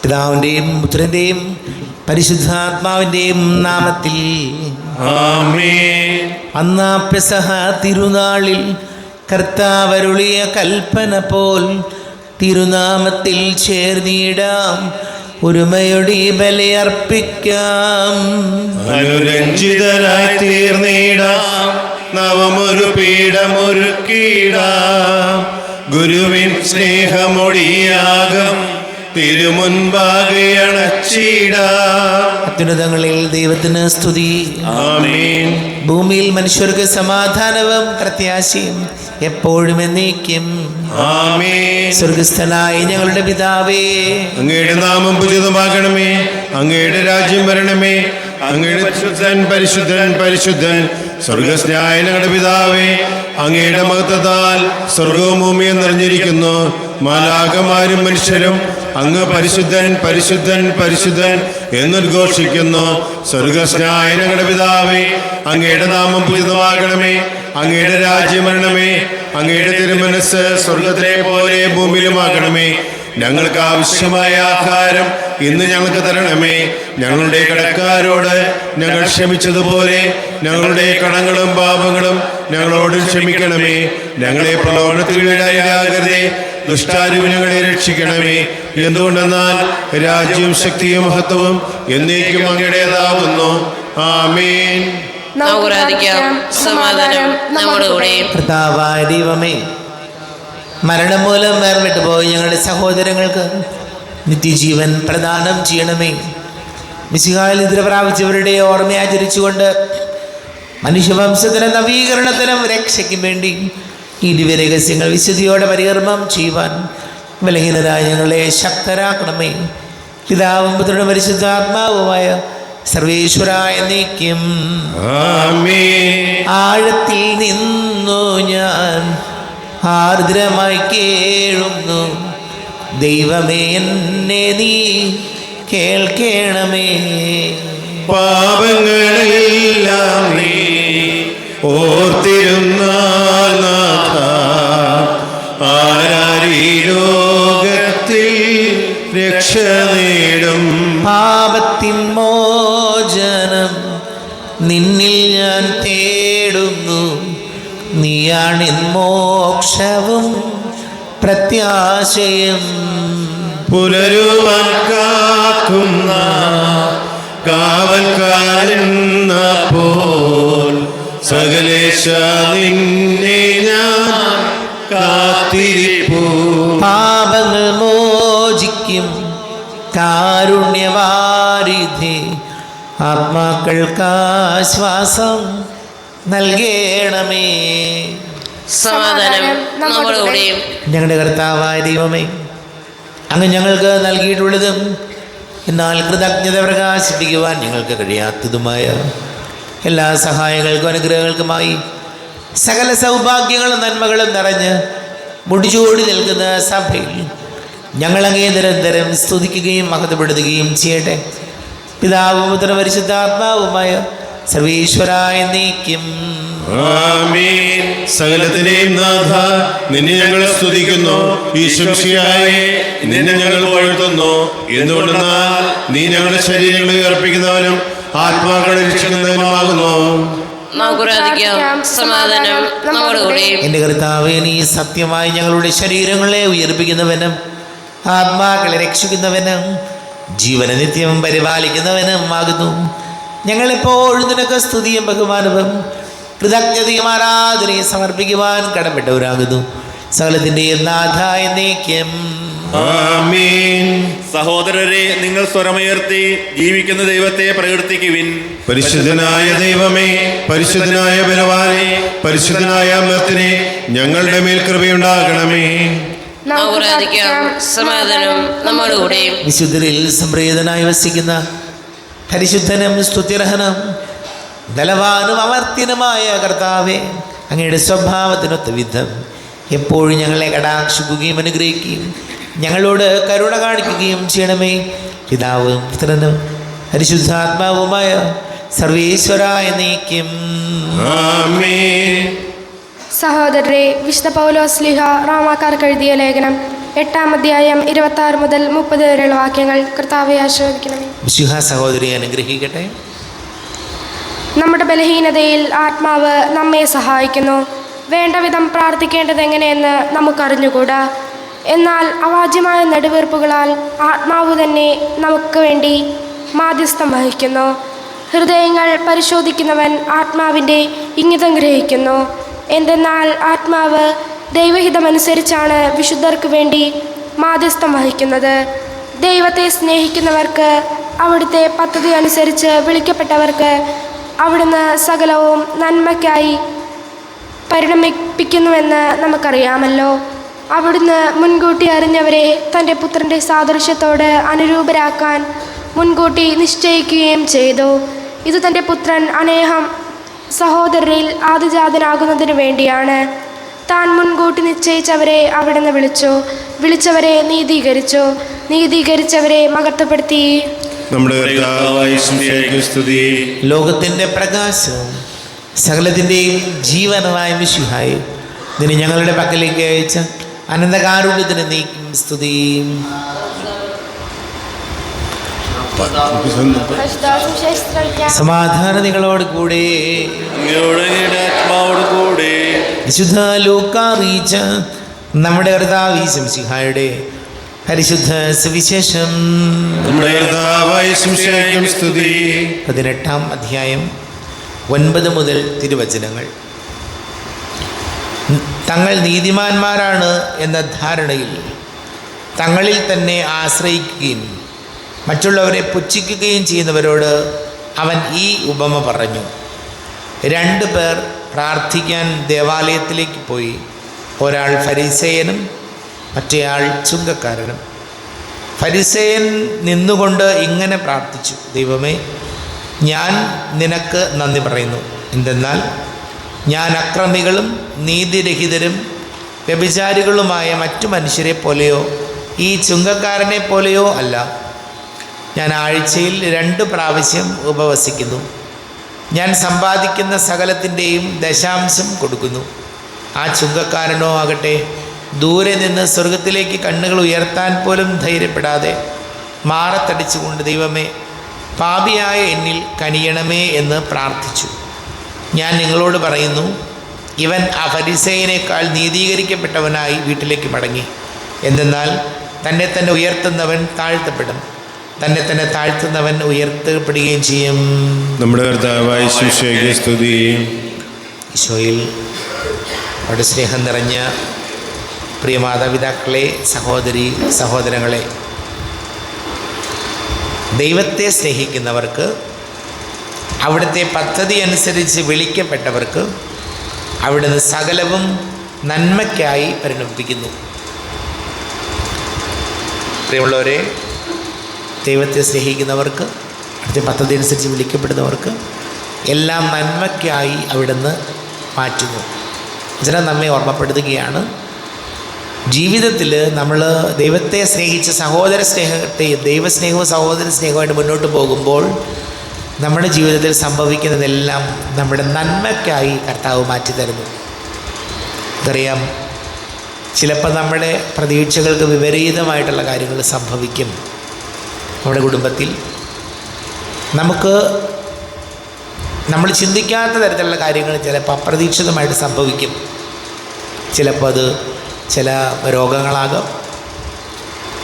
പിതാവിൻ്റെയും പുത്രൻ്റെയും പരിശുദ്ധാത്മാവിൻ്റെയും നാമത്തിൽ ആമേൻ. അന്നാ പെസഹ തിരുനാളിൽ കർത്താവരുളിയ കൽപ്പന പോൽ തിരുനാമത്തിൽ ചേർന്നിടാം, ഒരുമയോടെ ബലിയർപ്പിക്കാം. അനുരഞ്ജിതരായി തീർന്നിടാം, നവമൊരു പീഠമൊരുക്കിടാം. ഗുരുവിൻ സ്നേഹമൊടിയാകം തിരുമുൻപാകെ അണച്ചിടാം. അത്യുന്നതങ്ങളിൽ ദൈവത്തിന് സ്തുതി. ആമേൻ. ഭൂമിയിൽ മനുഷ്യർക്ക് സമാധാനവും പ്രത്യാശയും എപ്പോഴും എന്നേക്കും. ആമേൻ. സ്വർഗസ്ഥനായ ഞങ്ങളുടെ പിതാവേ, അങ്ങയുടെ നാമം പൂജിതമാകണമേ, അങ്ങയുടെ രാജ്യം വരണമേ, അങ്ങയുടെ പരിശുദ്ധൻ പരിശുദ്ധൻ പരിശുദ്ധൻ സ്വർഗസ്നായ ഞങ്ങളുടെ പിതാവേ, അങ്ങയുടെ മഹത്വത്താൽ സ്വർഗവും ഭൂമിയും നിറഞ്ഞിരിക്കുന്നു. മാലാഖമാരും മനുഷ്യരും അങ്ങ് പരിശുദ്ധൻ പരിശുദ്ധൻ പരിശുദ്ധൻ എന്നുദ്ഘോഷിക്കുന്നു. സ്വർഗസ്നായ ഞങ്ങളുടെ പിതാവേ, അങ്ങയുടെ നാമം പൂജിതമാകണമേ, അങ്ങയുടെ രാജ്യം വരണമേ, അങ്ങയുടെ തിരുമനസ്സ് സ്വർഗത്തിലെ പോലെ ഭൂമിയിലുമാകണമേ. ഞങ്ങൾക്ക് ആവശ്യമായ ആഹാരം ഇന്ന് ഞങ്ങൾക്ക് തരണമേ. ഞങ്ങളുടെ കടക്കാരോട് ഞങ്ങൾ ക്ഷമിച്ചതുപോലെ ഞങ്ങളുടെ കടങ്ങളും പാപങ്ങളും ഞങ്ങളോട് ക്ഷമിക്കണമേ. ഞങ്ങളെ പ്രലോഭനത്തിൽ വീഴാകരുതേ, ദുഷ്ടാരൂപി ഞങ്ങളെ രക്ഷിക്കണമേ. എന്തുകൊണ്ടെന്നാൽ രാജ്യവും ശക്തിയും മഹത്വവും എന്നേക്കും അങ്ങയുടേതാവുന്നു. ആമേൻ. സമാധാനം നമ്മുടെ കൂടെ. കർത്താവായ ദൈവമേ, മരണം മൂലം വേർവിട്ടു പോയി ഞങ്ങളുടെ സഹോദരങ്ങൾക്ക് നിത്യജീവൻ പ്രദാനം ചെയ്യണമേ. മിശിഹായിൽ നിദ്ര പ്രാപിച്ചവരുടെ ഓർമ്മയാചരിച്ചുകൊണ്ട് മനുഷ്യവംശത്തിനും നവീകരണത്തിനും രക്ഷയ്ക്കും വേണ്ടി ഈ ദിവ്യരഹസ്യങ്ങൾ വിശുദ്ധിയോടെ പരികർമ്മം ചെയ്യുവാൻ ബലഹീനരായ ഞങ്ങളെ ശക്തരാക്കണമേ. പിതാവും പുത്രനും പരിശുദ്ധാത്മാവുമായ സർവേശ്വരായ എന്നേക്കും. ആമേൻ. ആഴത്തിൽ നിന്നു ഞാൻ ആർദ്രമായി കേഴുന്നു, ദൈവമേ എന്നെ നീ കേൾക്കണമേ. പാപങ്ങളെല്ലാം നീ ഓർത്തിരുന്നാൽ നാഥ, ആരാരീ ലോകത്തിൽ രക്ഷ നേടും. പാപത്തിൻ മോചനം നിന്നിൽ ഞാൻ തേടുന്നു, നീയാണിൻ മോക്ഷവും പ്രത്യാശയും. പുലരുവാൻ കാക്കുന്ന കാവൽക്കാരെന്ന പോൽ സകലേശ നിന്നെ ഞാൻ കാത്തിരിപ്പൂ. പാപങ്ങൾ മോചിക്കും കാരുണ്യവാരിധി, ആത്മാക്കൾക്കാശ്വാസം നൽകണമേ. സമാധാനം നമ്മുടെ കൂടെ. ഞങ്ങളുടെ കർത്താവായ ദൈവമേ, അങ്ങ് ഞങ്ങൾക്ക് നൽകിയിട്ടുള്ളതും എന്നാൽ കൃതജ്ഞത പ്രകാശിപ്പിക്കുവാൻ ഞങ്ങൾക്ക് കഴിയാത്തതുമായ എല്ലാ സഹായങ്ങൾക്കും അനുഗ്രഹങ്ങൾക്കുമായി സകല സൗഭാഗ്യങ്ങളും നന്മകളും നിറഞ്ഞ് മുടിചൂടി നിൽക്കുന്ന സഭയിൽ ഞങ്ങളങ്ങേ നിരന്തരം സ്തുതിക്കുകയും മഹത്വപ്പെടുത്തുകയും ചെയ്യട്ടെ. പിതാവും പുത്രനും പരിശുദ്ധാത്മാവുമായ സർവേശ്വരായ എന്നേക്കും. ആമേൻ. സകലത്തിനെയും നാഥ, നിന്നെ ഞങ്ങൾ സ്തുതിക്കുന്നു. ഈശോമിശിഹായേ, നിന്നെ ഞങ്ങൾ പുകഴ്ത്തുന്നു. എന്തുകൊണ്ടെന്നാൽ നീ ഞങ്ങളുടെ ശരീരങ്ങളെ അർപ്പിക്കുന്നവനും ആത്മാക്കളെ രക്ഷിക്കുന്നവനുമാകുന്നു. സമാധാനം നമ്മുടെ കൂടെ. എൻ്റെ കർത്താവേ, നീ സത്യമായി ഞങ്ങളുടെ ശരീരങ്ങളെ ഉയർപ്പിക്കുന്നവനും ആത്മാക്കളെ രക്ഷിക്കുന്നവനും ജീവന നിത്യം പരിപാലിക്കുന്നവനും ആകുന്നു. ഞങ്ങളെപ്പോഴും നിനക്ക് സ്തുതിയും ബഹുമാനവും കൃതജ്ഞതയും ആരാധനയും സമർപ്പിക്കുവാൻ കടപ്പെട്ടവരാകുന്നു. സകലത്തിൻ്റെയും നാഥ എന്നേക്കും. ആമേൻ. സഹോദരരെ, നിങ്ങൾ സ്വരമുയർത്തി ജീവിക്കുന്ന ദൈവത്തെ പ്രകീർത്തിക്കുവിൻ. പരിശുദ്ധനായ ദൈവമേ, പരിശുദ്ധനായ ബലവാനെ, പരിശുദ്ധനായ അമർത്തിനെ, ഞങ്ങളുടെ മേൽ കൃപയുണ്ടാകണമേ. സമാധാനം നമ്മുടെ കൂടെ. വിശുദ്ധരിൽ സംപ്രീതനായി വസിക്കുന്ന പരിശുദ്ധനും സ്തുത്യർഹനും ബലവാനും അമർത്യനുമായ കർത്താവേ, അങ്ങയുടെ സ്വഭാവത്തിനൊത്ത വിധം എപ്പോഴും ഞങ്ങളെ കടാക്ഷിക്കുകയും അനുഗ്രഹിക്കുകയും ഞങ്ങളോട് കരുണ കാണിക്കുകയും ചെയ്യണമേ. പിതാവും പുത്രനും പരിശുദ്ധാത്മാവുമായ സർവേശ്വരായ എന്നേക്കും. ആമേൻ. സഹോദരരെ, വിശുദ്ധ പൗലോസ് ശ്ലീഹ റോമാക്കാർക്ക് എഴുതിയ ലേഖനം 8-ാം അധ്യായം 26 മുതൽ 30 വരെയുള്ള വാക്യങ്ങൾ. കർത്താവെ ആശീർവദിക്കണമേ. മിശിഹ സഹോദരിയെ അനുഗ്രഹിക്കട്ടെ. നമ്മുടെ ബലഹീനതയിൽ ആത്മാവ് നമ്മെ സഹായിക്കുന്നു. വേണ്ട വിധം പ്രാർത്ഥിക്കേണ്ടത് എങ്ങനെയെന്ന് നമുക്കറിഞ്ഞുകൂടാ. എന്നാൽ അവാച്യമായ നെടുവീർപ്പുകളാൽ ആത്മാവ് തന്നെ നമുക്ക് വേണ്ടി മാധ്യസ്ഥം വഹിക്കുന്നു. ഹൃദയങ്ങൾ പരിശോധിക്കുന്നവൻ ആത്മാവിൻ്റെ ഇംഗിതം ഗ്രഹിക്കുന്നു. എന്തെന്നാൽ ആത്മാവ് ദൈവഹിതമനുസരിച്ചാണ് വിശുദ്ധർക്ക് വേണ്ടി മാധ്യസ്ഥം വഹിക്കുന്നത്. ദൈവത്തെ സ്നേഹിക്കുന്നവർക്ക്, അവിടുത്തെ പദ്ധതി അനുസരിച്ച് വിളിക്കപ്പെട്ടവർക്ക് അവിടുന്ന് സകലവും നന്മയ്ക്കായി പരിണമിപ്പിക്കുന്നുവെന്ന് നമുക്കറിയാമല്ലോ. അവിടുന്ന് മുൻകൂട്ടി അറിഞ്ഞവരെ തൻ്റെ പുത്രൻ്റെ സാദൃശ്യത്തോട് അനുരൂപരാക്കാൻ മുൻകൂട്ടി നിശ്ചയിക്കുകയും ചെയ്തു. ഇത് തൻ്റെ പുത്രൻ അനേകം സഹോദരരിൽ ആദിജാതനാകുന്നതിനു വേണ്ടിയാണ്. താൻ മുൻകൂട്ടി നിശ്ചയിച്ചവരെ അവിടുന്ന് വിളിച്ചു, വിളിച്ചവരെ നീതീകരിച്ചു, നീതീകരിച്ചവരെ മഹത്വപ്പെടുത്തി. നമ്മുടെ കർത്താവായ യേശുവിനെ സ്തുതി. ലോകത്തിൻ്റെ പ്രകാശവും സകലത്തിൻ്റെയും ജീവനുമായ മിശിഹായി ഇതിന് ഞങ്ങളുടെ പക്കലേക്ക് അയച്ച അനന്തകാരുണ്യത്തിന് നീക്കും സ്തുതി. സമാധാനം നിങ്ങളോട് കൂടെ. ആത്മാവോട് കൂടെ. വിശുദ്ധ ലൂക്കാ അറിയിച്ച നമ്മുടെ കർത്താവ് യേശു മിശിഹായുടെ പരിശുദ്ധ സുവിശേഷം. നമ്മുടെ കർത്താവായ യേശുവിനെ സ്തുതി. 18-ാം അധ്യായം 9 മുതൽ തിരുവചനങ്ങൾ. തങ്ങൾ നീതിമാന്മാരാണ് എന്ന ധാരണയിൽ തങ്ങളിൽ തന്നെ ആശ്രയിക്കുകയും മറ്റുള്ളവരെ പുച്ഛിക്കുകയും ചെയ്യുന്നവരോട് അവൻ ഈ ഉപമ പറഞ്ഞു. 2 പേർ പ്രാർത്ഥിക്കാൻ ദേവാലയത്തിലേക്ക് പോയി. ഒരാൾ ഫരിസേയനും മറ്റേയാൾ ചുങ്കക്കാരനും. ഫരിസേയൻ നിന്നുകൊണ്ട് ഇങ്ങനെ പ്രാർത്ഥിച്ചു: ദൈവമേ, ഞാൻ നിനക്ക് നന്ദി പറയുന്നു. എന്തെന്നാൽ ഞാൻ അക്രമികളും നീതിരഹിതരും വ്യഭിചാരികളുമായ മറ്റു മനുഷ്യരെ പോലെയോ ഈ ചുങ്കക്കാരനെ പോലെയോ അല്ല. ഞാൻ ആഴ്ചയിൽ 2 പ്രാവശ്യം ഉപവസിക്കുന്നു. ഞാൻ സമ്പാദിക്കുന്ന സകലത്തിൻ്റെയും ദശാംശം കൊടുക്കുന്നു. ആ ചുങ്കക്കാരനോ ആകട്ടെ ദൂരെ നിന്ന് സ്വർഗത്തിലേക്ക് കണ്ണുകൾ ഉയർത്താൻ പോലും ധൈര്യപ്പെടാതെ മാറത്തടിച്ചുകൊണ്ട് ദൈവമേ, പാപിയായ എന്നിൽ കനിയണമേ എന്ന് പ്രാർത്ഥിച്ചു. ഞാൻ നിങ്ങളോട് പറയുന്നു, ഇവൻ ആ ഫരിസേയനേക്കാൾ നീതീകരിക്കപ്പെട്ടവനായി വീട്ടിലേക്ക് മടങ്ങി. എന്തെന്നാൽ തന്നെ തന്നെ ഉയർത്തുന്നവൻ താഴ്ത്തപ്പെടും, തന്നെ തന്നെ താഴ്ത്തുന്നവൻ ഉയർത്തപ്പെടുകയും ചെയ്യും. നമ്മുടെ കർത്താവായ യേശുവിനെ സ്തുതി. ഈശോയിൽ അവിടെ സ്നേഹം നിറഞ്ഞ പ്രിയ മാതാപിതാക്കളെ, സഹോദരി സഹോദരങ്ങളെ, ദൈവത്തെ സ്നേഹിക്കുന്നവർക്ക്, അവിടുത്തെ പദ്ധതി അനുസരിച്ച് വിളിക്കപ്പെട്ടവർക്ക് അവിടുന്ന് സകലവും നന്മയ്ക്കായി പരിണമിപ്പിക്കുന്നു. പ്രിയമുള്ളവരെ, ദൈവത്തെ സ്നേഹിക്കുന്നവർക്ക്, അവിടുത്തെ പദ്ധതി അനുസരിച്ച് വിളിക്കപ്പെടുന്നവർക്ക് എല്ലാം നന്മയ്ക്കായി അവിടുന്ന് മാറ്റുന്നു. ഇതിനെ നമ്മെ ഓർമ്മപ്പെടുത്തുകയാണ്. ജീവിതത്തിൽ നമ്മൾ ദൈവത്തെ സ്നേഹിച്ച് സഹോദര സ്നേഹത്തെ, ദൈവസ്നേഹവും സഹോദര സ്നേഹവുമായിട്ട് മുന്നോട്ട് പോകുമ്പോൾ നമ്മുടെ ജീവിതത്തിൽ സംഭവിക്കുന്നതെല്ലാം നമ്മുടെ നന്മയ്ക്കായി കർത്താവ് മാറ്റിത്തരുന്നു. അറിയാം, ചിലപ്പോൾ നമ്മുടെ പ്രതീക്ഷകൾക്ക് വിപരീതമായിട്ടുള്ള കാര്യങ്ങൾ സംഭവിക്കും. നമ്മുടെ കുടുംബത്തിൽ നമ്മൾ ചിന്തിക്കാത്ത തരത്തിലുള്ള കാര്യങ്ങൾ ചിലപ്പോൾ അപ്രതീക്ഷിതമായിട്ട് സംഭവിക്കും. ചിലപ്പോൾ അത് ചില രോഗങ്ങളാകാം,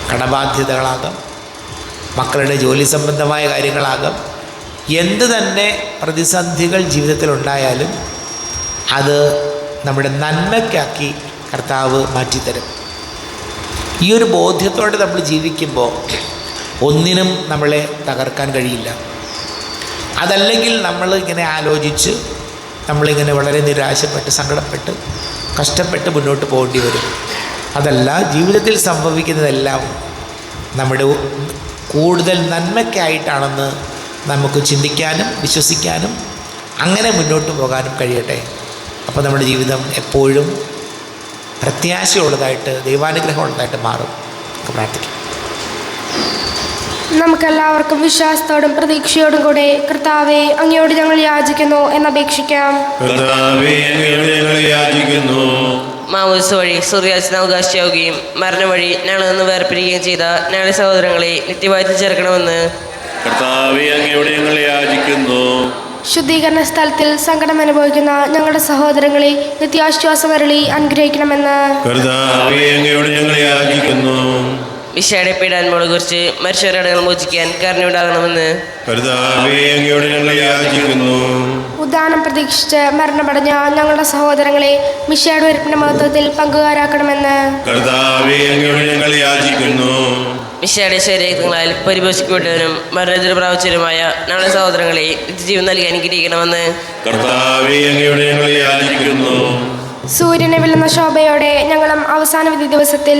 കടബാധ്യതകളാകാം, മക്കളുടെ ജോലി സംബന്ധമായ കാര്യങ്ങളാകാം. എന്ത് തന്നെ പ്രതിസന്ധികൾ ജീവിതത്തിലുണ്ടായാലും അത് നമ്മുടെ നന്മയ്ക്കാക്കി കർത്താവ് മാറ്റിത്തരും. ഈ ഒരു ബോധ്യത്തോടെ നമ്മൾ ജീവിക്കുമ്പോൾ ഒന്നിനും നമ്മളെ തകർക്കാൻ കഴിയില്ല. അതല്ലെങ്കിൽ നമ്മൾ ഇങ്ങനെ ആലോചിച്ച് നമ്മളിങ്ങനെ വളരെ നിരാശപ്പെട്ട് സങ്കടപ്പെട്ട് കഷ്ടപ്പെട്ട് മുന്നോട്ട് പോകേണ്ടി വരും. അതല്ല, ജീവിതത്തിൽ സംഭവിക്കുന്നതെല്ലാം നമ്മുടെ കൂടുതൽ നന്മയ്ക്കായിട്ടാണെന്ന് നമുക്ക് ചിന്തിക്കാനും വിശ്വസിക്കാനും അങ്ങനെ മുന്നോട്ട് പോകാനും കഴിയട്ടെ. അപ്പോൾ നമ്മുടെ ജീവിതം എപ്പോഴും പ്രത്യാശയുള്ളതായിട്ട്, ദൈവാനുഗ്രഹമുള്ളതായിട്ട് മാറും. പ്രാർത്ഥിക്കാം. നമുക്കെല്ലാവർക്കും വിശ്വാസത്തോടും പ്രതീക്ഷയോടും കൂടെ കർത്താവെ, അങ്ങയോട് ഞങ്ങൾ യാചിക്കുന്നു എന്നപേക്ഷിക്കാം. കർത്താവേ, അങ്ങയോട് ഞങ്ങൾ യാചിക്കുന്നു. മാമോദിസ വഴി സ്വർഗ്ഗരാജ്യത്തിന് അവകാശിയാവുകയും മരണം വഴി ഞങ്ങളിൽ നിന്ന് വേർപിരിയുകയും ചെയ്ത ഞങ്ങളുടെ സഹോദരങ്ങളെ നിത്യമായി ചേർക്കണമെന്ന് കർത്താവെ, അങ്ങയോട് ഞങ്ങൾ യാചിക്കുന്നു. ശുദ്ധീകരണ സ്ഥലത്തിൽ സങ്കടം അനുഭവിക്കുന്ന ഞങ്ങളുടെ സഹോദരങ്ങളെ നിത്യാശ്വാസമരളി അനുഗ്രഹിക്കണമെന്ന് കർത്താവേ, അങ്ങയോട് ഞങ്ങൾ യാചിക്കുന്നു. വിശയുടെ പീഡാന്മകളെ കുറിച്ച് മനുഷ്യരുടെ മോചിക്കാൻ കരുണയുണ്ടാകണമെന്ന് കർത്താവേ, അങ്ങയോട് ഞങ്ങൾ യാചിക്കുന്നു. ഉദ്ധാനം പ്രതീക്ഷിച്ച് മരണമടഞ്ഞ ഞങ്ങളുടെ സഹോദരങ്ങളെ മിശയുടെ ഉയർപ്പിന്റെ മഹത്വത്തിൽ പങ്കുകാരാക്കണമെന്ന് കർത്താവേ, അങ്ങയോട് ഞങ്ങൾ യാചിക്കുന്നു. മിശയുടെ ശരീരങ്ങളാൽ പരിപോഷിക്കപ്പെട്ടവരും മരണത്തിൽ പ്രാപിച്ചവരുമായ ഞങ്ങളുടെ സഹോദരങ്ങളെ നിത്യജീവൻ നൽകി അനുഗ്രഹിക്കണമെന്ന് കർത്താവേ, അങ്ങയോട് ഞങ്ങൾ യാചിക്കുന്നു. സൂര്യനെ വെല്ലുന്ന ശോഭയോടെ ഞങ്ങളും അവസാന വിധി ദിവസത്തിൽ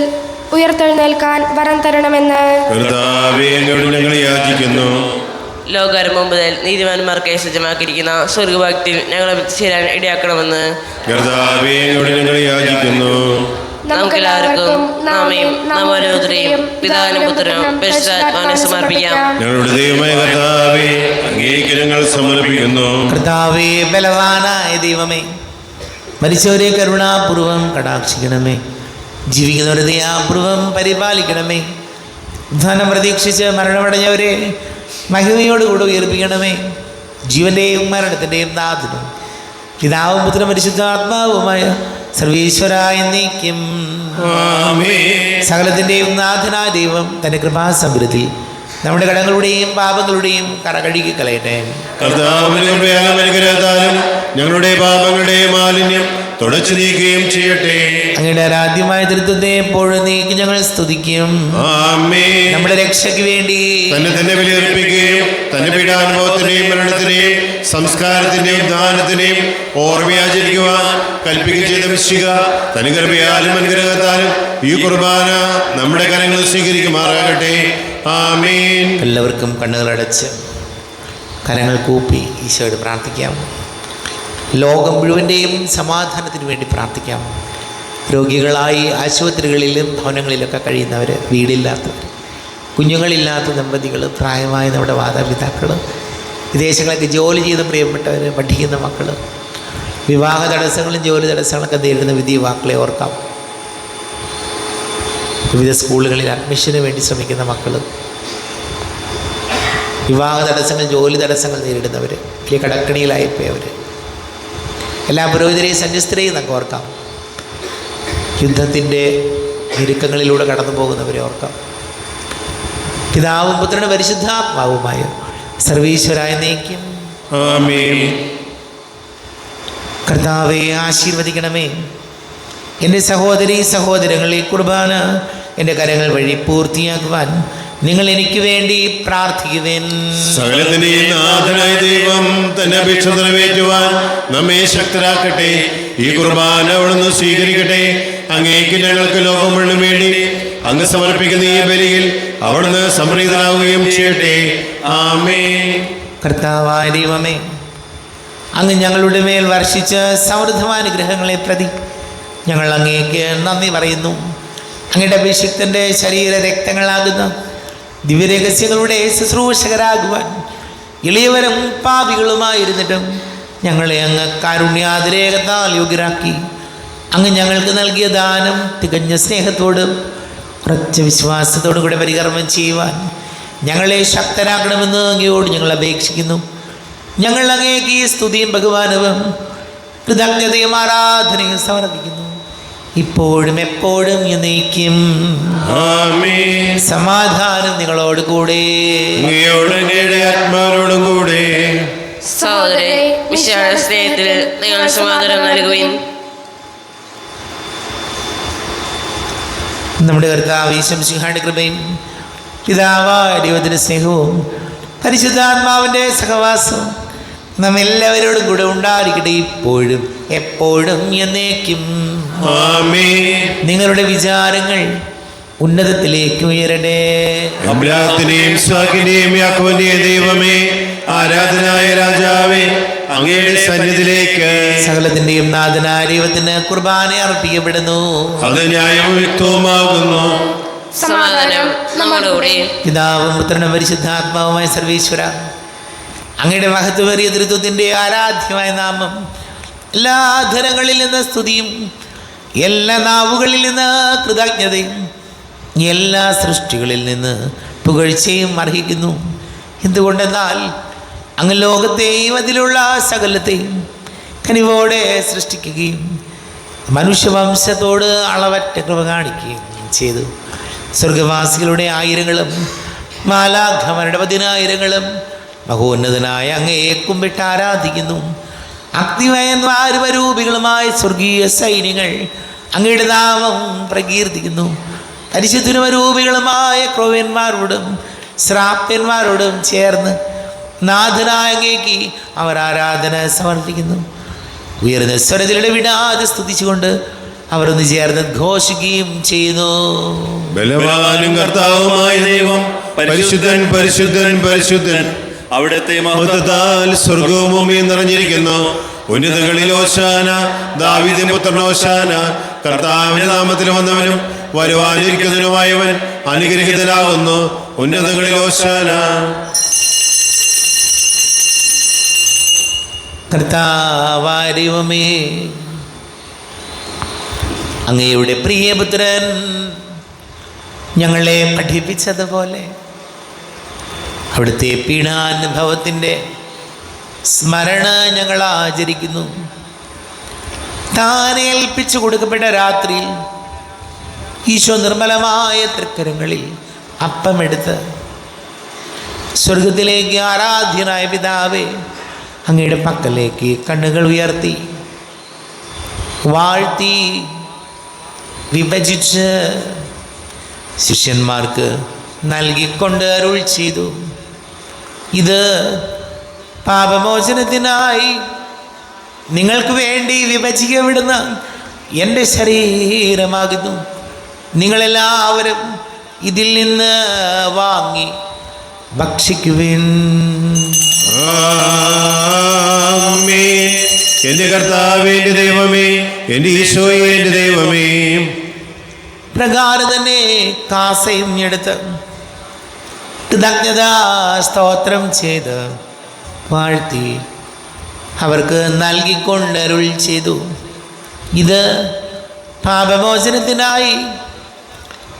ഉയർത്തെഴുന്നേൽക്കാൻ വരം തരണമെന്ന് കർത്താവേ, അങ്ങയോട് ഞങ്ങൾ യാചിക്കുന്നു. ലോകാരംഭം മുതൽ നീതിമാന്മാർക്കായി സജ്ജമാക്കിയിരിക്കുന്ന സ്വർഗഭാഗ്യത്തിൽ ഞങ്ങളെ ചേരാൻ ഇടയാക്കണമെന്ന് കർത്താവേ, അങ്ങയോട് ഞങ്ങൾ യാചിക്കുന്നു. നമുക്കെല്ലാവർക്കും നാമയും നാം ഓരോരുത്തരെയും പിതാവിനും പുത്രനും പരിശുദ്ധാത്മാവിനെ സമർപ്പിക്കാം. ഞങ്ങളുടെ ദൈവമായ കർത്താവേ, അങ്ങേക്ക് ഞങ്ങൾ സമർപ്പിക്കുന്നു. കർത്താവേ, ബലവാനായ ദൈവമേ, മരിച്ചവരെ കരുണാപൂർവം കടാക്ഷിക്കണമേ. ജീവിക്കുന്നവരെ ദയാപൂർവം പരിപാലിക്കണമേ. ഉദ്ധാനം പ്രതീക്ഷിച്ച് മരണമടഞ്ഞവരെ മഹിമയോടുകൂടെ ഉയർപ്പിക്കണമേ. ജീവന്റെയും മരണത്തിൻ്റെയും നാഥനും പിതാവും പുത്രനും പരിശുദ്ധാത്മാവുമായ സർവീശ്വരായ നീക്കും ആമേൻ. സകലത്തിൻ്റെയും നാഥനായ ദൈവം തൻ്റെ കൃപാസമൃദ്ധി നമ്മുടെ കടങ്ങളുടെയും പാപങ്ങളുടെയും കറകഴുകി കളയട്ടെ. കർത്താവിന്റെ കൃപയാലും അനുഗ്രഹത്താലും ഞങ്ങളുടെ പാപങ്ങളുടെ മാലിന്യം തുടച്ചു നീക്കുകയും ചെയ്യട്ടെ. അങ്ങയുടെ ആരാധ്യമായ തൃത്വത്തെ എപ്പോഴും നീക്കി ഞങ്ങൾ സ്തുതിക്കും. ആമേൻ. നമ്മുടെ രക്ഷയ്ക്ക് വേണ്ടി തന്നെ ബലിയർപ്പിക്കുകയും തന്റെ പീഡാനുഭവത്തിന്റെയും മരണത്തിന്റെയും സംസ്കാരത്തിന്റെയും ദാനത്തിന്റെയും ഓർമ്മയാചരിക്കുവാൻ കൽപ്പിക്കുകയും ചെയ്ത മിശിഹ തന്റെ കൃപയാലും അനുഗ്രഹത്താലും ഈ കുർബാന നമ്മുടെ കരങ്ങളിൽ സ്വീകരിക്കുമാറാകട്ടെ. ആമേൻ. എല്ലാവർക്കും കണ്ണുകളടച്ച് കരങ്ങൾ കൂപ്പി ഈശോയോട് പ്രാർത്ഥിക്കാം. ലോകം മുഴുവൻ്റെയും സമാധാനത്തിന് വേണ്ടി പ്രാർത്ഥിക്കാം. രോഗികളായി ആശുപത്രികളിലും ഭവനങ്ങളിലൊക്കെ കഴിയുന്നവർ, വീടില്ലാത്തവർ, കുഞ്ഞുങ്ങളില്ലാത്ത ദമ്പതികൾ, പ്രായമായ നമ്മുടെ മാതാപിതാക്കൾ, വിദേശങ്ങളൊക്കെ ജോലി ചെയ്ത് പ്രിയപ്പെട്ടവർ, പഠിക്കുന്ന മക്കൾ, വിവാഹ തടസ്സങ്ങളും ജോലി തടസ്സങ്ങളൊക്കെ നേരിടുന്ന വിദ്യാവാക്കളെ ഓർക്കാം. വിവിധ സ്കൂളുകളിൽ അഡ്മിഷന് വേണ്ടി ശ്രമിക്കുന്ന മക്കൾ, വിവാഹ തടസ്സങ്ങൾ, ജോലി തടസ്സങ്ങൾ നേരിടുന്നവർ, വലിയ കടക്കണിയിലായിപ്പോയവർ, എല്ലാ പുരോഹിതരെയും സന്യസ്തരെയും നമുക്ക് ഓർക്കാം. യുദ്ധത്തിൻ്റെ ഞെരുക്കങ്ങളിലൂടെ കടന്നു പോകുന്നവരെ ഓർക്കാം. പിതാവും പുത്രനും പരിശുദ്ധാത്മാവുമായ സർവീശ്വരായ നീക്കും ആമേൻ. കർത്താവെ ആശീർവദിക്കണമേ. എൻ്റെ സഹോദരീ സഹോദരങ്ങളെ കുർബാന എൻ്റെ കരങ്ങൾ വഴി പൂർത്തിയാക്കുവാൻ നിങ്ങൾ എനിക്ക് വേണ്ടി പ്രാർത്ഥിക്കുവേൻ. സകലത്തിന്റെയും നാഥനായ ദൈവം തന്റെ അപേക്ഷ നിറവേറ്റുവാൻ നമ്മെ ശക്തരാക്കട്ടെ. ഈ കുർബാന അവിടുന്ന് സ്വീകരിക്കട്ടെ. അങ്ങേക്ക് ഞങ്ങൾക്ക് ലോകം മുഴുവനും വേണ്ടി അങ്ങ് സമർപ്പിക്കുന്ന ഈ ബലിയിൽ അവിടുന്ന് സംപ്രീതനാവുകയും ചെയ്യട്ടെ. ആമേൻ. കർത്താവായ ദൈവമേ, അങ്ങ് ഞങ്ങളുടെ മേൽ വർഷിച്ച സമൃദ്ധമാനുഗ്രഹങ്ങളെ പ്രതി ഞങ്ങൾ അങ്ങേക്ക് നന്ദി പറയുന്നു. അങ്ങയുടെ അഭിഷിക്തൻ്റെ ശരീര രക്തങ്ങളാകുന്ന ദിവ്യരഹസ്യങ്ങളുടെ ശുശ്രൂഷകരാകുവാൻ ഇളയവരും പാപികളുമായിരുന്നിട്ടും ഞങ്ങളെ അങ്ങ് കാരുണ്യാതിരേകത്താൽ യോഗ്യരാക്കി. അങ്ങ് ഞങ്ങൾക്ക് നൽകിയ ദാനം തികഞ്ഞ സ്നേഹത്തോടും ഉറച്ച വിശ്വാസത്തോടും കൂടെ പരികർമ്മം ചെയ്യുവാൻ ഞങ്ങളെ ശക്തരാക്കണമെന്ന് അങ്ങയോട് ഞങ്ങൾ അപേക്ഷിക്കുന്നു. ഞങ്ങൾ അങ്ങേക്ക് ഈ സ്തുതിയും ബഹുമാനവും കൃതജ്ഞതയും ആരാധനയും സമർപ്പിക്കുന്നു, ഇപ്പോഴും എപ്പോഴും എന്നേക്കും. ആമേൻ. സമാധാനം നിങ്ങളോട് കൂടെ. അങ്ങയോടും അങ്ങയുടെ ആത്മാവിനോടും കൂടെ. സഹോദരേ, മിശിഹായുടെ സ്നേഹത്തിൽ നിങ്ങൾ സമാധാനം നൽകുവിൻ. നമ്മുടെ കർത്താവ് ഈശോ മിശിഹായുടെ കൃപയും പിതാവായ ദൈവത്തിൻ്റെ സ്നേഹവും പരിശുദ്ധാത്മാവിൻ്റെ സഹവാസവും നമ്മെല്ലാവരോടും കൂടെ ഉണ്ടായിരിക്കട്ടെ, ഇപ്പോഴും എപ്പോഴും എന്നേക്കും. ആമേൻ. നിങ്ങളുടെ വിചാരങ്ങൾ ഉന്നതത്തിലേക്ക് ഉയരട്ടെ. അബ്രാഹത്തിന്റെയും ഇസ്ഹാക്കിന്റെയും യാക്കോബിന്റെയും ദൈവമേ, ആരാധനായ രാജാവേ, അങ്ങയുടെ സന്നിധിയിലേക്ക് സകലത്തിന്റെയും നാഥനായ ദൈവത്തിന് കുർബാന അർപ്പിക്കപ്പെടുന്നു. അത് ന്യായവും വ്യക്തവുമാകുന്നു. സമാധാനം നമ്മുടെ കൂടെ. പിതാവും പുത്രനും പരിശുദ്ധാത്മാവുമായ സർവീശ്വര, അങ്ങയുടെ മഹത്വമേറിയ തൃത്വത്തിൻ്റെ ആരാധ്യമായ നാമം എല്ലാ ധനങ്ങളിൽ നിന്ന് സ്തുതിയും എല്ലാ നാവുകളിൽ നിന്ന് കൃതജ്ഞതയും എല്ലാ സൃഷ്ടികളിൽ നിന്ന് പുകഴ്ചയും അർഹിക്കുന്നു. എന്തുകൊണ്ടെന്നാൽ അങ്ങ് ലോകത്തെയും അതിലുള്ള സകലത്തെയും കനിവോടെ സൃഷ്ടിക്കുകയും മനുഷ്യവംശത്തോട് അളവറ്റ കൃപ കാണിക്കുകയും ചെയ്തു. സ്വർഗവാസികളുടെ ആയിരങ്ങളും മാലാഖമാരുടെ 10,000ങ്ങളും മഹോന്നതനായ അങ്ങയെ കുമ്പിട്ട് ആരാധിക്കുന്നു. അഗ്നിമയന്മാരുപരൂപികളുമായ സ്വർഗീയ സൈന്യങ്ങൾ അങ്ങയുടെ നാമം പ്രകീർത്തിക്കുന്നു. പരിശുദ്ധരൂപികളുമായ ക്രോവ്യന്മാരോടും ശ്രാപ്യന്മാരോടും ചേർന്ന് നാഥനായ അങ്ങേക്ക് അവർ ആരാധന സമർപ്പിക്കുന്നു. ഉയർന്ന സ്വരത്തിലൂടെ വിടാതെ സ്തുതിച്ചുകൊണ്ട് അവർ ഒന്ന് ചേർന്ന് ഘോഷിക്കുകയും ചെയ്യുന്നു. ബലവാനും കർത്താവുമായ ദൈവം പരിശുദ്ധൻ പരിശുദ്ധൻ പരിശുദ്ധൻ, അവിടുത്തെ മഹത്വത്താൽ സ്വർഗവും ഭൂമിയും നിറഞ്ഞിരിക്കുന്നു. ഉന്നതങ്ങളിൽ ഓശാന, ദാവീദിന്റെ പുത്രൻ ഓശാന. കർത്താവിന്റെ നാമത്തിൽ വന്നവനും വരുവാനിരിക്കുന്നതിനുമായവൻ അനുഗ്രഹീതനാകുന്നു. ഉന്നതങ്ങളിൽ ഓശാന. കർത്താവായ ദൈവമേ, അങ്ങയുടെ പ്രിയപുത്രൻ ഞങ്ങളെ പഠിപ്പിച്ചതുപോലെ അവിടുത്തെ പീഡാനുഭവത്തിൻ്റെ സ്മരണ ഞങ്ങൾ ആചരിക്കുന്നു. താൻ ഏൽപ്പിച്ചു കൊടുക്കപ്പെട്ട രാത്രിയിൽ ഈശോ നിർമ്മലമായ തൃക്കരങ്ങളിൽ അപ്പമെടുത്ത് സ്വർഗത്തിലേക്ക് ആരാധ്യനായ പിതാവേ അങ്ങയുടെ പക്കലേക്ക് കണ്ണുകൾ ഉയർത്തി വാഴ്ത്തി വിഭജിച്ച് ശിഷ്യന്മാർക്ക് നൽകിക്കൊണ്ട് അരുൾ ചെയ്തു, ഇത് പാപമോചനത്തിനായി നിങ്ങൾക്ക് വേണ്ടി വിഭജിക്കപ്പെടുന്ന എൻ്റെ ശരീരമാകുന്നു. നിങ്ങളെല്ലാവരും ഇതിൽ നിന്ന് വാങ്ങി ഭക്ഷിക്കുവിൻ. ആമേൻ. എന്റെ കർത്താവേ, എന്റെ ദൈവമേ, എന്റെ ഈശോയേ, എന്റെ ദൈവമേ. പ്രകാരം തന്നെ കാസയും എടുത്ത് കൃതജ്ഞതാ സ്തോത്രം ചെയ്ത് വാഴ്ത്തി അവർക്ക് നൽകിക്കൊണ്ട് അരുൾ ചെയ്തു, ഇത് പാപമോചനത്തിനായി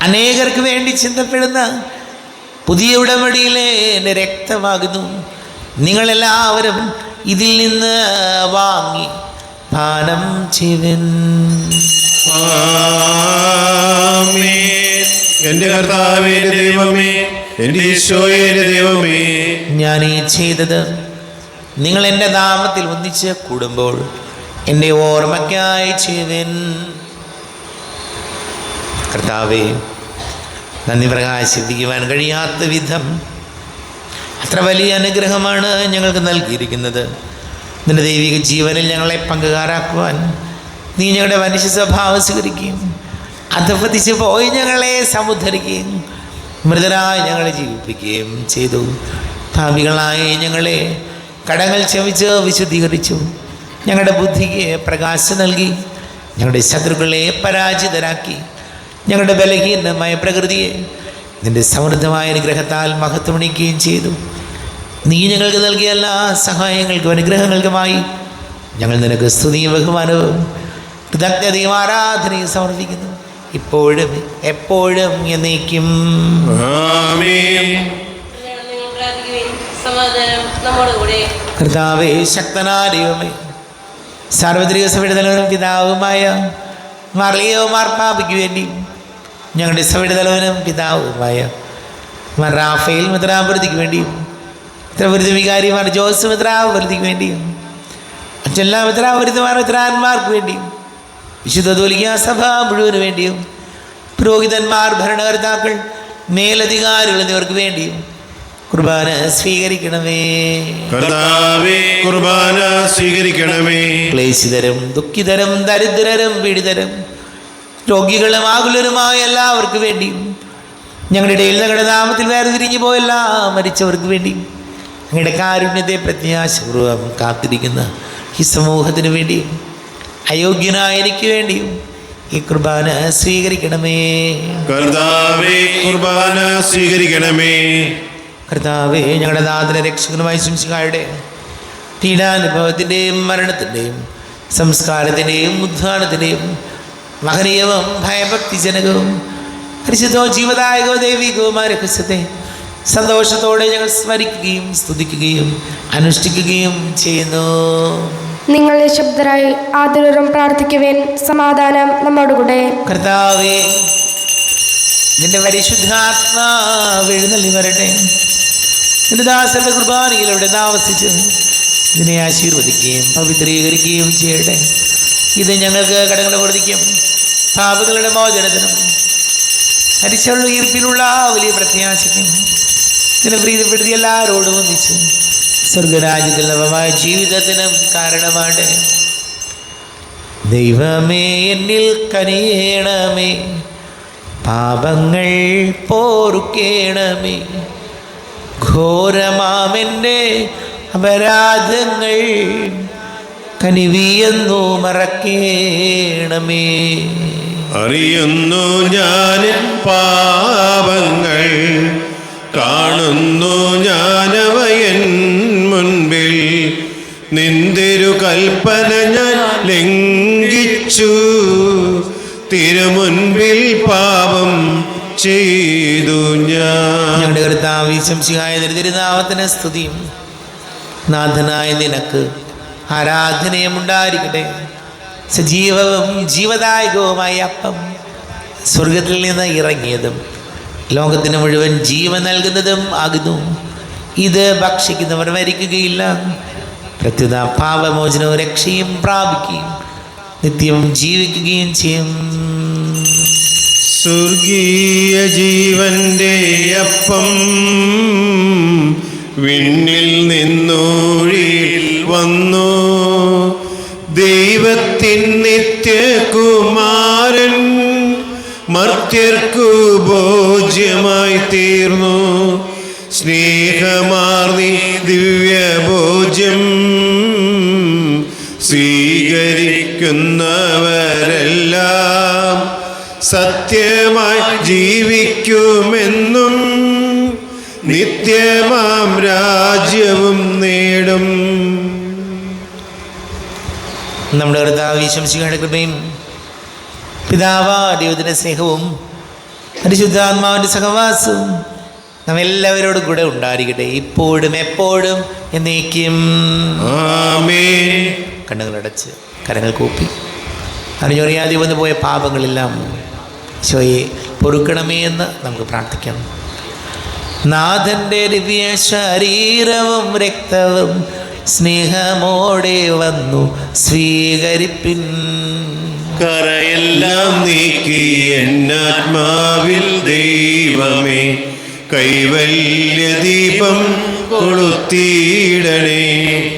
അനേകർക്ക് വേണ്ടി ചിന്തപ്പെടുന്ന പുതിയ ഉടമ്പടിയിലെ എൻ്റെ രക്തമാകുന്നു. നിങ്ങളെല്ലാവരും ഇതിൽ നിന്ന് വാങ്ങി പാനം ചെയ്യുവിൻ. ആമേൻ. എന്റെ കർത്താവേ, എന്റെ ദൈവമേ, എന്റെ ഈശോയേ, എന്റെ ദൈവമേ. ഞാൻ ഈ ചെയ്തത് നിങ്ങൾ എൻ്റെ നാമത്തിൽ ഒന്നിച്ച് കൂടുമ്പോൾ എൻ്റെ ഓർമ്മയ്ക്കായി ചെയ്യുവിൻ. കർത്താവേ, നന്ദി പ്രകാശിപ്പിക്കുവാൻ കഴിയാത്ത വിധം അത്ര വലിയ അനുഗ്രഹമാണ് ഞങ്ങൾക്ക് നൽകിയിരിക്കുന്നത്. നിന്റെ ദൈവിക ജീവനിൽ ഞങ്ങളെ പങ്കുകാരാക്കുവാൻ നീ ഞങ്ങളുടെ മനുഷ്യ സ്വഭാവം സ്വീകരിക്കുകയും അധപതിച്ച് പോയി ഞങ്ങളെ സമുദ്ധരിക്കുകയും മൃതരായി ഞങ്ങളെ ജീവിപ്പിക്കുകയും ചെയ്തു. ഭാവികളായി ഞങ്ങളെ കടങ്ങൾ ക്ഷമിച്ച് വിശുദ്ധീകരിച്ചു. ഞങ്ങളുടെ ബുദ്ധിക്ക് പ്രകാശം നൽകി ഞങ്ങളുടെ ശത്രുക്കളെ പരാജിതരാക്കി. ഞങ്ങളുടെ ബലഹീനമായ പ്രകൃതിയെ നിന്റെ സമൃദ്ധമായ അനുഗ്രഹത്താൽ മഹത്വമണിക്കുകയും ചെയ്തു. നീ ഞങ്ങൾക്ക് നൽകിയ എല്ലാ സഹായങ്ങൾക്കും അനുഗ്രഹങ്ങൾക്കുമായി ഞങ്ങൾ നിനക്ക് സ്തുതിയും ബഹുമാനവും കൃതജ്ഞതയും ആരാധനയും സമർപ്പിക്കുന്നു, ഇപ്പോഴും എപ്പോഴും എന്നേക്കും. ആമേൻ. സമാധാനം നമ്മുടെ കൂടെ. കർത്താവേ, ശക്തനായ ദൈവമേ, സാർവത്രിക സഭയുടെ തലവനും പിതാവുമായ മാർലിയോ മാർപ്പാപ്പയ്ക്ക് വേണ്ടി ഞങ്ങളുടെ സഭയുടെ തലവനും പിതാവുമായ മാർ റാഫേൽ മെത്രാപൊലീത്തയ്ക്ക് വേണ്ടിയും മെത്രാപൊലീത്ത വികാരി മാർ ജോസ് മെത്രാപൊലീത്തയ്ക്ക് വേണ്ടിയും മറ്റെല്ലാ മെത്രാന്മാർക്ക് വേണ്ടിയും വിശുദ്ധ കത്തോലിക്കാ സഭ മുഴുവന് വേണ്ടിയും പുരോഹിതന്മാർ, ഭരണകർത്താക്കൾ, മേലധികാരികൾ എന്നിവർക്ക് വേണ്ടിയും കുർബാന സ്വീകരിക്കണമേ. കർത്താവേ, കുർബാന സ്വീകരിക്കണമേ. ക്ലേശിതരും ദുഃഖിതരും ദരിദ്രരും പീഡിതരും രോഗികളും ആകുലരുമായ എല്ലാവർക്കും വേണ്ടിയും ഞങ്ങളുടെ ഇടയിൽ ഞങ്ങളുടെ നാമത്തിൽ വേർതിരിഞ്ഞു പോയ എല്ലാ മരിച്ചവർക്ക് വേണ്ടിയും ഞങ്ങളുടെ കാരുണ്യത്തെ പ്രത്യാശപൂർവ്വം കാത്തിരിക്കുന്ന ഈ സമൂഹത്തിന് വേണ്ടിയും അയോഗ്യനായ എനിക്ക് വേണ്ടിയും ഈ കുർബാന സ്വീകരിക്കണമേ. കർത്താവേ, കുർബാന സ്വീകരിക്കണമേ. കർത്താവേ, ഞങ്ങളുടെ നാഥന രക്ഷകനുമായ ശംസിഹായുടെ പീഡാനുഭവത്തിൻ്റെയും മരണത്തിൻ്റെയും സംസ്കാരത്തിൻ്റെയും ഉദ്ധാനത്തിൻ്റെയും മഹനീയവും ഭയഭക്തിജനകവും പരിശുദ്ധവും ജീവദായകവും ദൈവികവുമായ രഹസ്യത്തെ സന്തോഷത്തോടെ ഞങ്ങൾ സ്മരിക്കുകയും സ്തുതിക്കുകയും അനുഷ്ഠിക്കുകയും ചെയ്യുന്നു. നിങ്ങൾ നിശബ്ദരായി ആദരവും പ്രാർത്ഥിക്കുവേൻ. സമാധാനം നമ്മോടുകൂടെ. കർത്താവേ, നിന്റെ പരിശുദ്ധാത്മാവ് എഴുന്നള്ളി വരട്ടെ. നിന്റെ ദാസരുടെ കുർബാനയിലൂടെ താമസിച്ച് ഇതിനെ ആശീർവദിക്കുകയും പവിത്രീകരിക്കുകയും ചെയ്യട്ടെ. ഇത് ഞങ്ങൾക്ക് കടങ്ങളുടെ പൊറുതിക്കും പാപങ്ങളുടെ മോചനത്തിനും മരിച്ചവരുടെ ഉയർപ്പിലുള്ള വലിയ പ്രത്യാശയ്ക്കും ഇതിനെ പ്രീതിപ്പെടുത്തി എല്ലാവരോടും ഒന്നിച്ച് സ്വർഗരാജ്യത്തിൽ നവമായ ജീവിതത്തിനും കാരണമാണ്. ദൈവമേ, എന്നിൽ കനിയണമേ, പാപങ്ങൾ പോറുക്കേണമേ, ഘോരമാമെൻ്റെ അപരാധങ്ങൾ കനിവിയെന്നു മറക്കേണമേ. അറിയുന്നു ഞാൻ പാപങ്ങൾ, കാണുന്നു ഞാനവയൻ മുൻപിൽ. നിന്തിരു കൽപ്പന ഞാൻ ലംഘിച്ചു, തിരുമുൻപിൽ പാപം ചെയ്തു ഞാൻ. ഞങ്ങളുടെ കർത്താവ് ഈശോമിശിഹായ തിരുനാമത്തിന് സ്തുതിയും. നാഥനായ നിനക്ക് ആരാധനയും ഉണ്ടായിരിക്കട്ടെ. സജീവവും ജീവദായകവുമായ അപ്പം സ്വർഗത്തിൽ നിന്ന് ഇറങ്ങിയതും ലോകത്തിന് മുഴുവൻ ജീവൻ നൽകുന്നതും ആകുന്നു. ഇത് ഭക്ഷിക്കുന്നവർ മരിക്കുകയില്ല, പ്രത്യുത പാപമോചനവും രക്ഷയും പ്രാപിക്കുകയും നിത്യം ജീവിക്കുകയും ചെയ്യും. സ്വർഗീയ ജീവന്റെ അപ്പം വിണ്ണിൽ നിന്നൂഴിൽ വന്നു, ദൈവത്തിൻ നിത്യകുമാരൻ മർത്യർക്കു ഭോജ്യമായി തീർന്നു. സ്നേഹമാർന്നി ദിവ്യഭോജ്യം സ്വീകരിക്കുന്നവരെല്ലാം സത്യമായി ജീവിക്കുമെന്നും നിത്യമാം രാജ്യവും നേടും. നമ്മുടെ കർത്താവ് ഈശോമിശിഹായുടെ കൃപയും പിതാവായ ദൈവത്തിൻ്റെ സ്നേഹവും പരിശുദ്ധാത്മാവിൻ്റെ സഹവാസവും നമ്മെല്ലാവരോടും കൂടെ ഉണ്ടായിരിക്കട്ടെ, ഇപ്പോഴും എപ്പോഴും എന്നേക്കും. ആമേൻ. കണ്ണുകളടച്ച് കരങ്ങൾ കൂപ്പി അറിഞ്ഞറിയാതെ വന്നു പോയ പാപങ്ങളെല്ലാം ഈശോയെ പൊറുക്കണമേ എന്ന് നമുക്ക് പ്രാർത്ഥിക്കാം. നാഥൻ്റെ ദിവ്യ ശരീരവും രക്തവും സ്നേഹമോടെ വന്നു സ്വീകരിപ്പിൻ. കരയെല്ലാം നീക്കി എന്നാത്മാവിൽ ദൈവമേ കൈവല്യദീപം കൊളുത്തിയിടണേ.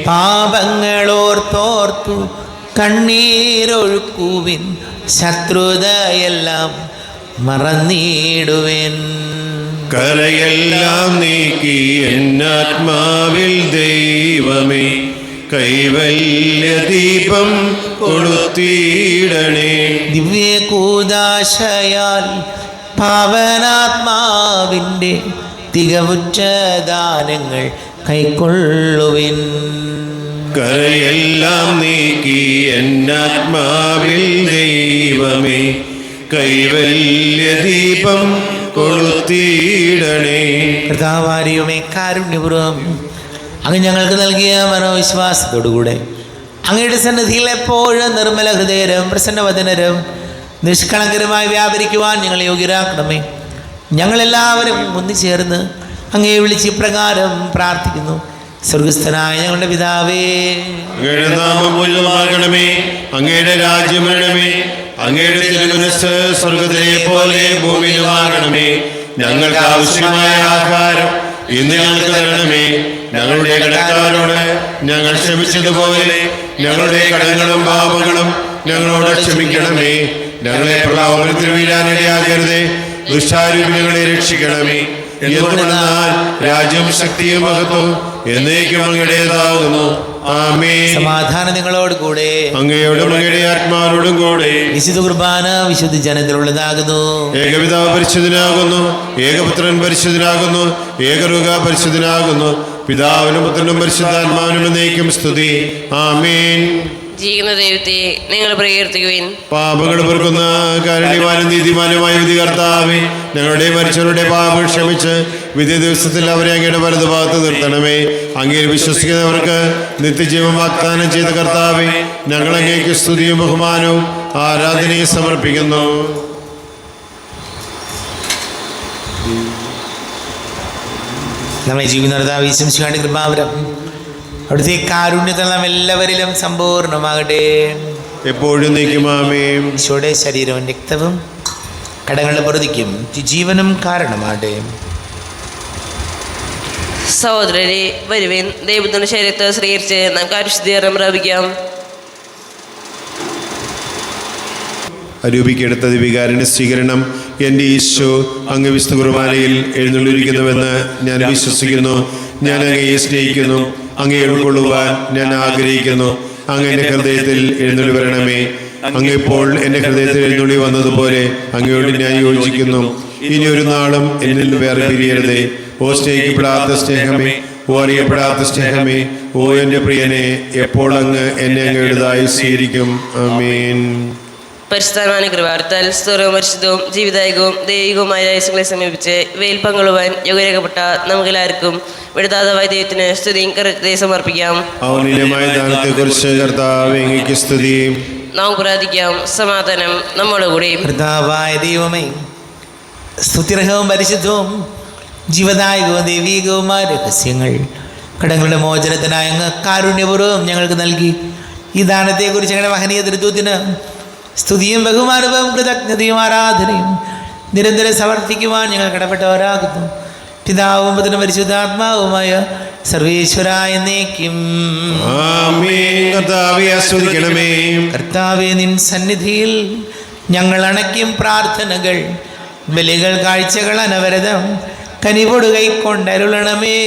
പാപങ്ങളോർത്തോർത്തു കണ്ണീരൊഴുക്കുവിൻ, ശത്രുതയെല്ലാം മറന്നിടുവിൻ. കരയെല്ലാം നീക്കി എന്നാത്മാവിൽ ദൈവമേ കൈവല്യദീപം കൊളുത്തിയിടണേ. ദിവ്യകൂദാശയാൽ പാവനാത്മാവിൻ്റെ തികവുറ്റ ദാനങ്ങൾ കൈക്കൊള്ളുവിൻ. കരയെല്ലാം നീക്കി എന്നാത്മാവിൽ ദൈവമേ കൈവല്യദീപം കൊളുത്തിയിടണേ. കർത്താവാരിയുമേ, കാരുണ്യപൂർവ്വം അങ്ങ് ഞങ്ങൾക്ക് നൽകിയ മനോവിശ്വാസത്തോടുകൂടെ അങ്ങയുടെ സന്നിധിയിൽ എപ്പോഴും നിർമ്മല ഹൃദയരും പ്രസന്നവദനരും നിഷ്കളങ്കരുമായി വ്യാപരിക്കുവാൻ ഞങ്ങളെ യോഗ്യരാക്കണമേ. ഞങ്ങളെല്ലാവരും ഒന്നുചേർന്ന് അങ്ങയെ വിളിച്ച് ഇപ്രകാരം പ്രാർത്ഥിക്കുന്നു. സ്വർഗസ്ഥനായ ഞങ്ങളുടെ പിതാവേ, അങ്ങയുടെ നാമം പൂജിതമാകണമേ, അങ്ങയുടെ രാജ്യം വരണമേ, അങ്ങയുടെ തിരുമനസ്സ് സ്വർഗത്തിലെ പോലെ ഭൂമിയിലുമാകണമേ. ഞങ്ങൾക്ക് ആവശ്യമായ ആഹാരം ഇന്ന് ഞങ്ങൾക്ക് തരണമേ. ഞങ്ങളുടെ കടക്കാരോട് ഞങ്ങൾ ക്ഷമിച്ചതുപോലെ ഞങ്ങളുടെ കടങ്ങളും പാപങ്ങളും ഞങ്ങളോട് ക്ഷമിക്കണമേ. ഞങ്ങളെ പ്രലോഭനത്തിൽ വീഴാനിടയാകരുതേ, ദുഷ്ടാരൂപികളെ രക്ഷിക്കണമേ. എന്തുകൊണ്ടെന്നാൽ രാജ്യവും ശക്തിയും മഹത്വവും എന്നേക്കും അങ്ങയുടേതാകുന്നു. ആമേൻ. സമാധാനം നിങ്ങളോട് കൂടെ, അങ്ങയോടും അങ്ങയുടെ ആത്മാവോടും കൂടെ. വിശുദ്ധ കുർബാന വിശുദ്ധ ജനത്തിലുള്ളതാകുന്നു. ഏകപിതാവ് പരിശുദ്ധനാകുന്നു, ഏകപുത്രൻ പരിശുദ്ധനാകുന്നു, ഏകരൂഹ പരിശുദ്ധനാകുന്നു. പിതാവിനും പുത്രനും പരിശുദ്ധാത്മാവിനും എന്നേക്കും സ്തുതി. ആമേൻ. ജീവിക്കുന്ന ദൈവത്തെ നിങ്ങൾ പ്രകീർത്തിക്കുവിൻ. പാപങ്ങൾ പൊറുക്കുന്ന കാരുണ്യവാനും നീതിമാനുമായ വിധി കർത്താവേ, ഞങ്ങളുടെ മരിച്ചവരുടെ പാപങ്ങൾ ക്ഷമിച്ച് വിധി ദിവസത്തിൽ അവരെ അങ്ങയുടെ വലതുഭാഗത്ത് നിർത്തണമേ. അങ്ങയിൽ വിശ്വസിക്കുന്നവർക്ക് നിത്യജീവൻ വാഗ്ദാനം ചെയ്ത കർത്താവേ, ഞങ്ങൾ അങ്ങേക്ക് സ്തുതിയും ബഹുമാനവും ആരാധനയും സമർപ്പിക്കുന്നു. നമ്മെ ജീവിത വിശംസിക്കാണ്ട് കൃപാവരം അവിടുത്തെ കാരുണ്യത്തിൽ നാം എല്ലാവരിലും സമ്പൂർണ്ണമാകട്ടെ. എപ്പോഴും നീക്കുമാമേ. ഈശോയുടെ ശരീരവും രക്തവും കടങ്ങളുടെ പൊറുതിക്കും ജീവനും കാരണമാകട്ടെ. സഹോദരരെ, വരുവിൻ, ദൈവത്തിന്റെ ശരീരത്തെ സ്വീകരിച്ച് നമുക്ക് പരിശുദ്ധീകരണം പ്രാപിക്കാം. അരൂപിക്കെടുത്ത ദിവികാരൻ്റെ സ്വീകരണം. എൻ്റെ ഈശോ അങ്ങ് വിശുദ്ധ കുർബാനയിൽ എഴുന്നള്ളിരിക്കുന്നുവെന്ന് ഞാൻ വിശ്വസിക്കുന്നു. ഞാൻ അങ്ങയെ സ്നേഹിക്കുന്നു. അങ്ങയെ ഉൾക്കൊള്ളുവാൻ ഞാൻ ആഗ്രഹിക്കുന്നു. അങ്ങ് എൻ്റെ ഹൃദയത്തിൽ എഴുന്നള്ളി വരണമേ. അങ്ങിപ്പോൾ എൻ്റെ ഹൃദയത്തിൽ എഴുന്നള്ളി വന്നതുപോലെ അങ്ങയോട് ഞാൻ യോജിക്കുന്നു. ഇനി ഒരു നാളും എന്നിൽ വേറെ പിരിയരുതേ. ഓ സ്നേഹിക്കപ്പെടാത്ത സ്നേഹമേ, ഓ അറിയപ്പെടാത്ത സ്നേഹമേ, ഓ എൻ്റെ പ്രിയനെ, എപ്പോൾ അങ്ങ് എന്നെ അങ്ങയുടേതായി സ്വീകരിക്കും. ആമേൻ. പരിശുദ്ധമായ കൃപാർത്താൽ സ്തുതവും പരിശുദ്ധവും ജീവിതായകവും ദൈവികവുമായ രഹസ്യങ്ങളെ സമീപിച്ച് ഇവയിൽ പങ്കുകൊള്ളുവാൻ യോഗ്യരാക്കപ്പെട്ട നമുക്കെല്ലാവർക്കും വിടുതാതവായ ദൈവത്തിന് സ്തുതിയും കൃതജ്ഞതയും സമർപ്പിക്കാം. ഔന്നത്യമായ ദാനത്തെക്കുറിച്ച് കർത്താവേ അങ്ങേക്ക് സ്തുതി. നാം പ്രാർത്ഥിക്കാം. സമാധാനം നമ്മോടുകൂടി. കർത്താവായ ദൈവമേ, സ്തുതിർഹവും പരിശുദ്ധവും ജീവദായകവും ദൈവീകവുമായ രഹസ്യങ്ങൾ കടങ്ങളുടെ മോചനത്തിനായി അങ്ങ് കാരുണ്യപൂർവ്വം ഞങ്ങൾക്ക് നൽകി. ഈ ദാനത്തെക്കുറിച്ച് ഞങ്ങളുടെ മഹനീയ തൃത്വത്തിന് സ്തുതിയും ബഹുമാനവും കൃതജ്ഞതയും ആരാധനയും നിരന്തരം സമർപ്പിക്കുവാൻ ഞങ്ങൾ കടപ്പെട്ടവരാകുന്നു. പിതാവും പുത്രനും പരിശുദ്ധാത്മാവുമായ സർവേശ്വര എന്നേക്കും കർത്താവേ, നിൻ സന്നിധിയിൽ ഞങ്ങൾ അണയ്ക്കും പ്രാർത്ഥനകൾ, ബലികൾ, കാഴ്ചകൾ അനവരതം കനിവോട് കൈക്കൊണ്ടരുളണമേ.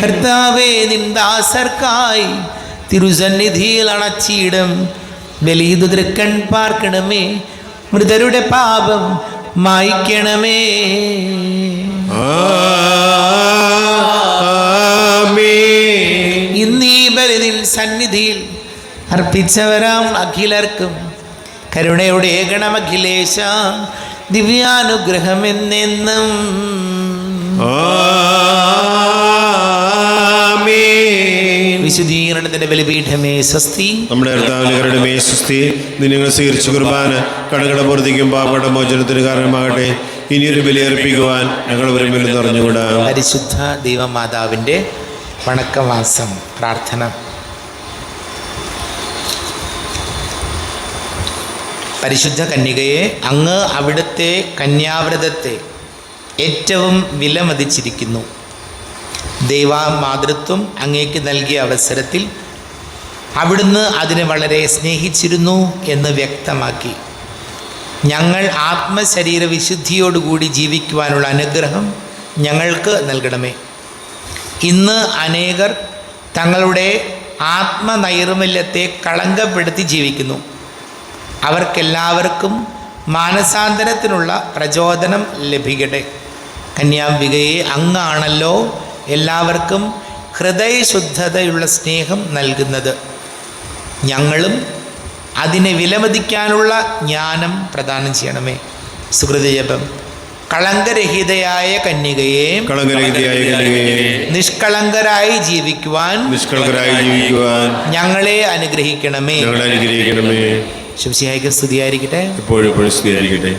കർത്താവേ, നിൻ ദാസർക്കായി തിരുസന്നിധിയിൽ അണച്ചിടും ബലിതു തൃക്കൺ പാർക്കണമേ. മൃതരുടെ പാപം മായ്ക്കണമേ. ഇന്നീ ബലി നിൻ സന്നിധിയിൽ അർപ്പിച്ചവരാം അഖിലർക്കും കരുണയുടെ ഗണമഖിലേശ ദിവ്യാനുഗ്രഹം എന്നെന്നും. വിശുദ്ധീകരണത്തിന്റെ ബലിപീഠമേ സ്വസ്തി. നമ്മുടെ കർത്താവിന്റെ സ്വസ്തി. നിങ്ങൾ സ്വീകരിച്ച കുർബാന കടകട പൂർത്തിക്കും പാപയുടെ മോചനത്തിന് കാരണമാകട്ടെ. ഇനിയൊരു ബലിയർപ്പിക്കുവാൻ ഞങ്ങൾ വരുമ്പോൾ അറിഞ്ഞുകൂടാ. പരിശുദ്ധ ദൈവമാതാവിൻ്റെ വണക്കവാസം പ്രാർത്ഥന. പരിശുദ്ധ കന്യകയെ, അങ്ങ് അവിടുത്തെ കന്യാവ്രതത്തെ ഏറ്റവും വിലമതിച്ചിരിക്കുന്നു. ദൈവമാതൃത്വം അങ്ങേക്ക് നൽകിയ അവസരത്തിൽ അവിടുന്ന് അതിനെ വളരെ സ്നേഹിച്ചിരുന്നു എന്ന് വ്യക്തമാക്കി. ഞങ്ങൾ ആത്മശരീര വിശുദ്ധിയോടുകൂടി ജീവിക്കുവാനുള്ള അനുഗ്രഹം ഞങ്ങൾക്ക് നൽകണമേ. ഇന്ന് അനേകർ തങ്ങളുടെ ആത്മനൈർമല്യത്തെ കളങ്കപ്പെടുത്തി ജീവിക്കുന്നു. അവർക്കെല്ലാവർക്കും മാനസാന്തരത്തിനുള്ള പ്രചോദനം ലഭിക്കട്ടെ. കന്യാംബികയെ, അങ്ങാണല്ലോ എല്ലാവർക്കും ഹൃദയശുദ്ധതയുള്ള സ്നേഹം നൽകുന്നത്. ഞങ്ങളും അതിനെ വിലമതിക്കാനുള്ള ജ്ഞാനം പ്രദാനം ചെയ്യണമേ. സുഹൃതജപം. കളങ്കരഹിതയായ കന്യകയെ, നിഷ്കളങ്കരായി ജീവിക്കുവാൻ ഞങ്ങളെ അനുഗ്രഹിക്കണമേ. അനുഗ്രഹിക്കണമേ. ശുഭസിയായിക്ക് സ്തുതിയായിരിക്കട്ടെ. എപ്പോഴും സ്തുതിയായിരിക്കട്ടെ.